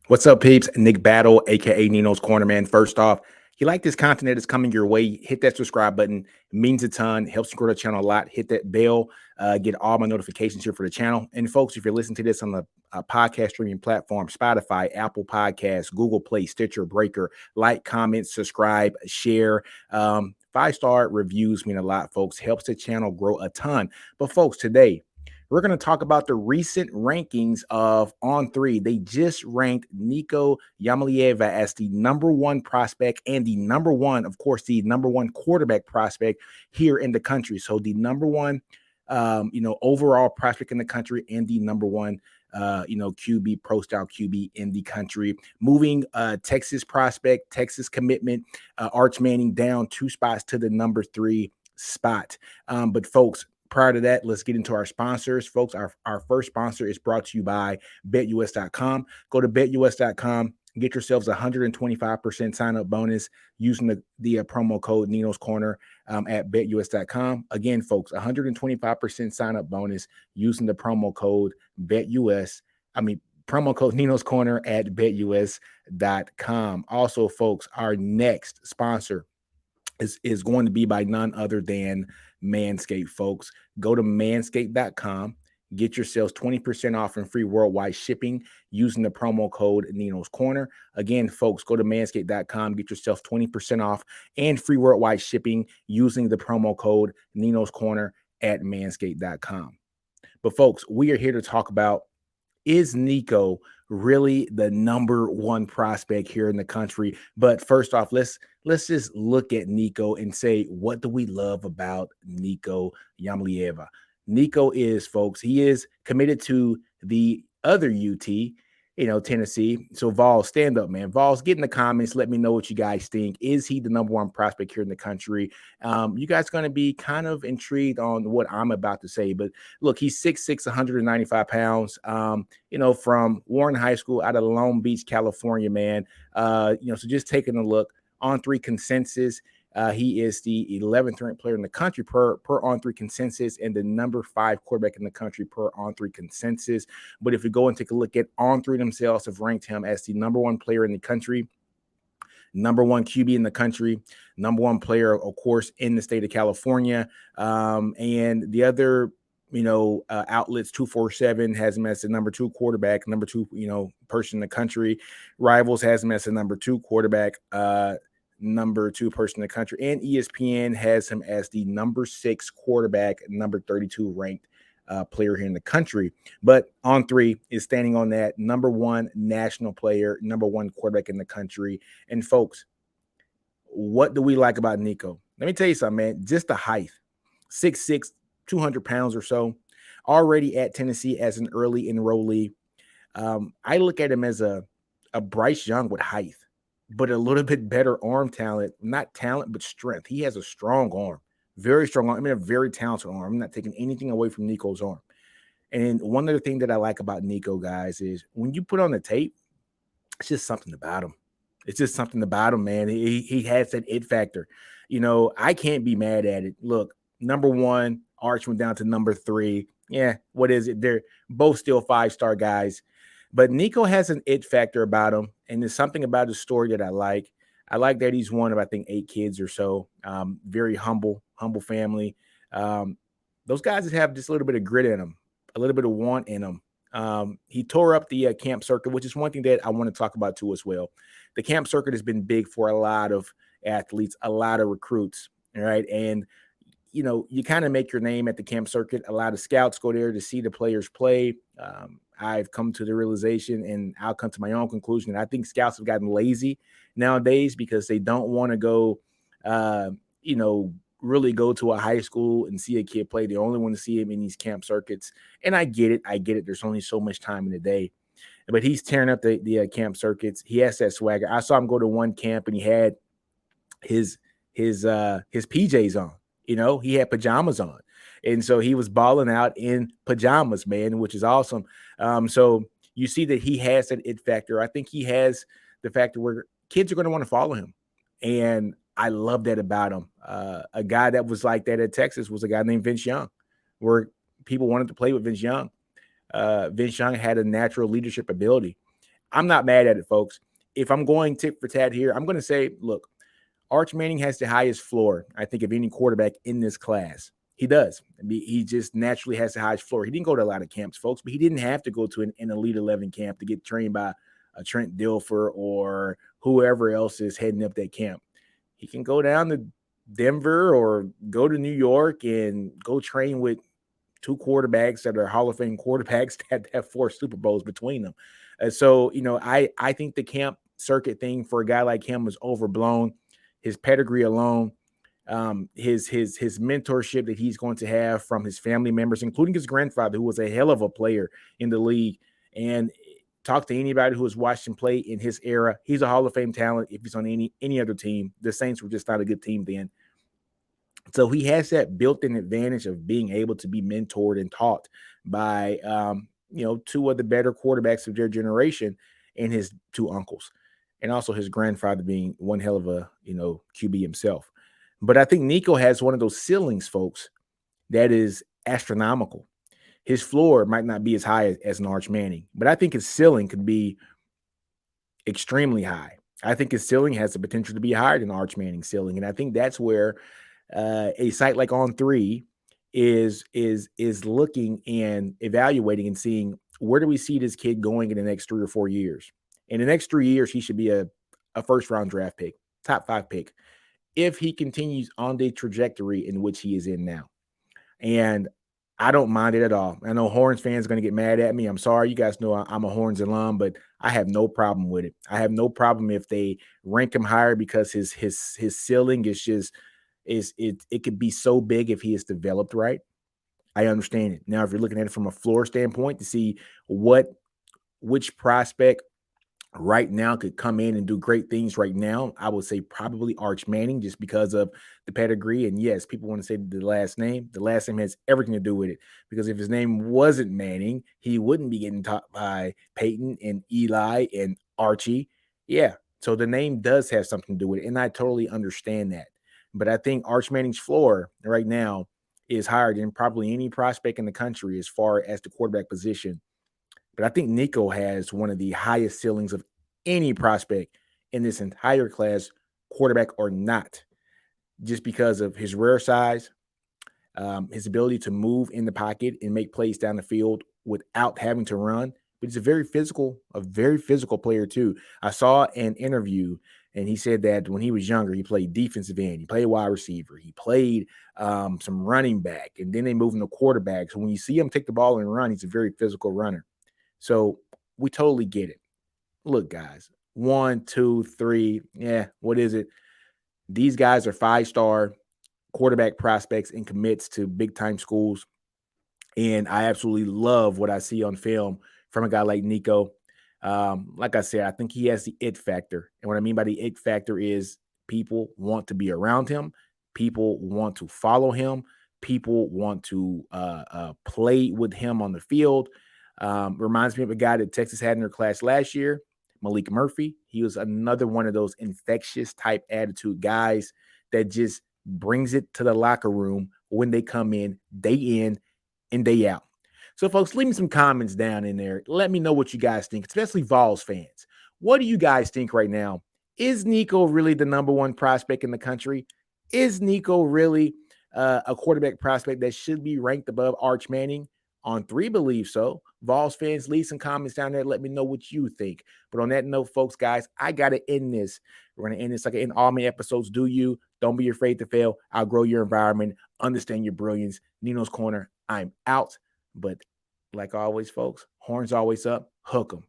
What's up, peeps? Nick Battle, aka NinosCorner, man. First off, you like this content that is coming your way, hit that subscribe button. It means a ton, helps grow the channel a lot. Hit that bell, get all my notifications here for the channel. And folks, if you're listening to this on the podcast streaming platform, Spotify, Apple Podcasts, Google Play, Stitcher, Breaker, like, comment, subscribe, share. 5-star reviews mean a lot, folks. Helps the channel grow a ton. But folks, today we're going to talk about the recent rankings of On3. They just ranked Nico Iamaleava as the #1 prospect and the #1, of course, the #1 quarterback prospect here in the country. So the #1, overall prospect in the country and the #1 QB, pro style QB in the country. Moving Texas prospect, Texas commitment, Arch Manning down 2 spots to the #3 spot. But folks, prior to that, let's get into our sponsors. Folks, our first sponsor is brought to you by betus.com. Go to betus.com. Get yourselves a 125% sign-up bonus using the promo code NinosCorner at betus.com. Again, folks, 125% sign-up bonus using the promo code BETUS. Promo code NinosCorner at betus.com. Also, folks, our next sponsor is going to be by none other than Manscaped, folks. Go to manscaped.com. Get yourselves 20% off and free worldwide shipping using the promo code NinosCorner. Again, folks, go to manscaped.com. Get yourself 20% off and free worldwide shipping using the promo code NinosCorner at manscaped.com. But folks, we are here to talk about, is Nico really the #1 prospect here in the country? But first off, let's just look at Nico and say, what do we love about Nico Iamaleava? Nico is, folks, he is committed to the other UT, Tennessee. So Vols, stand up, man. Vols, get in the comments. Let me know what you guys think. Is he the #1 prospect here in the country? You guys going to be kind of intrigued on what I'm about to say. But look, he's 6'6", 195 pounds, from Warren High School out of Long Beach, California, man. So just taking a look on 3 consensus. He is the 11th ranked player in the country per On3 consensus and the #5 quarterback in the country per On3 consensus. But if we go and take a look at On3 themselves, have ranked him as the #1 player in the country, #1 QB in the country, #1 player, of course, in the state of California. And the other, outlets, 247 has him as the #2 quarterback, #2, person in the country. Rivals has him as the #2 quarterback, #2 person in the country, and ESPN has him as the #6 quarterback, #32 ranked player here in the country. But On3 is standing on that #1 national player, #1 quarterback in the country. And folks, what do we like about Nico? Let me tell you something, man. Just the height, 6'6", 200 pounds or so, already at Tennessee as an early enrollee. I look at him as a Bryce Young with height, but a little bit better arm talent. Not talent, but strength. He has a strong arm, very strong arm. A very talented arm. I'm not taking anything away from Nico's arm. And one other thing that I like about Nico, guys, is when you put on the tape, it's just something about him. It's just something about him, man. He has that it factor. I can't be mad at it. Look, #1, Arch went down to #3. Yeah, what is it? They're both still 5-star guys. But Nico has an it factor about him, and there's something about his story that I like. I like that he's one of, I think, 8 kids or so. Very humble family. Those guys that have just a little bit of grit in them, a little bit of want in them. He tore up the camp circuit, which is one thing that I want to talk about too as well. The camp circuit has been big for a lot of athletes, a lot of recruits, all right? And, you kind of make your name at the camp circuit. A lot of scouts go there to see the players play. I've come to the realization, and I'll come to my own conclusion, that I think scouts have gotten lazy nowadays because they don't want to go, really go to a high school and see a kid play. They only want to see him in these camp circuits. And I get it. There's only so much time in the day. But he's tearing up the camp circuits. He has that swagger. I saw him go to one camp, and he had his PJs on. He had pajamas on. And so he was balling out in pajamas, man, which is awesome. So you see that he has that it factor. I think he has the factor where kids are going to want to follow him. And I love that about him. A guy that was like that at Texas was a guy named Vince Young, where people wanted to play with Vince Young. Vince Young had a natural leadership ability. I'm not mad at it, folks. If I'm going tit for tat here, I'm going to say, look, Arch Manning has the highest floor, I think, of any quarterback in this class. He does. He just naturally has the highest floor. He didn't go to a lot of camps, folks, but he didn't have to go to an Elite 11 camp to get trained by a Trent Dilfer or whoever else is heading up that camp. He can go down to Denver or go to New York and go train with two quarterbacks that are Hall of Fame quarterbacks that have 4 Super Bowls between them. So, I think the camp circuit thing for a guy like him was overblown. His pedigree alone, his mentorship that he's going to have from his family members, including his grandfather, who was a hell of a player in the league. And talk to anybody who has watched him play in his era. He's a Hall of Fame talent. If he's on any other team, the Saints were just not a good team then. So he has that built-in advantage of being able to be mentored and taught by, 2 of the better quarterbacks of their generation and his 2 uncles, and also his grandfather being one hell of a, QB himself. But I think Nico has one of those ceilings, folks, that is astronomical. His floor might not be as high as an Arch Manning, but I think his ceiling could be extremely high. I think his ceiling has the potential to be higher than Arch Manning's ceiling, and I think that's where a site like On3 is looking and evaluating and seeing, where do we see this kid going in the next 3 or 4 years. In the next 3 years, he should be a first round draft pick, top 5 pick, if he continues on the trajectory in which he is in now. And I don't mind it at all. I know Horns fans are going to get mad at me. I'm sorry. You guys know I'm a Horns alum, but I have no problem with it. I have no problem if they rank him higher, because his ceiling is just it could be so big if he is developed right. I understand it. Now, if you're looking at it from a floor standpoint to see which prospect right now could come in and do great things right now, I would say probably Arch Manning, just because of the pedigree. And yes, people want to say the last name. The last name has everything to do with it, because if his name wasn't Manning, he wouldn't be getting taught by Peyton and Eli and Archie. Yeah. So the name does have something to do with it. And I totally understand that. But I think Arch Manning's floor right now is higher than probably any prospect in the country as far as the quarterback position. But I think Nico has one of the highest ceilings of any prospect in this entire class, quarterback or not, just because of his rare size, his ability to move in the pocket and make plays down the field without having to run. But he's a very physical player too. I saw an interview, and he said that when he was younger, he played defensive end, he played wide receiver, he played some running back, and then they moved him to quarterback. So when you see him take the ball and run, he's a very physical runner. So we totally get it. Look, guys, 1, 2, 3. Yeah, what is it? These guys are 5-star quarterback prospects and commits to big time schools. And I absolutely love what I see on film from a guy like Nico. Like I said, I think he has the it factor. And what I mean by the it factor is, people want to be around him. People want to follow him. People want to play with him on the field. Reminds me of a guy that Texas had in their class last year, Malik Murphy. He was another one of those infectious type attitude guys that just brings it to the locker room when they come in, day in and day out. So, folks, leave me some comments down in there. Let me know what you guys think, especially Vols fans. What do you guys think right now? Is Nico really the number 1 prospect in the country? Is Nico really a quarterback prospect that should be ranked above Arch Manning? On3 believe so. Vols fans, leave some comments down there. Let me know what you think. But on that note, folks, guys, I got to end this. We're going to end this like I end all my episodes. Do you? Don't be afraid to fail. Outgrow your environment. Understand your brilliance. Nino's Corner. I'm out. But like always, folks, horns always up. Hook 'em.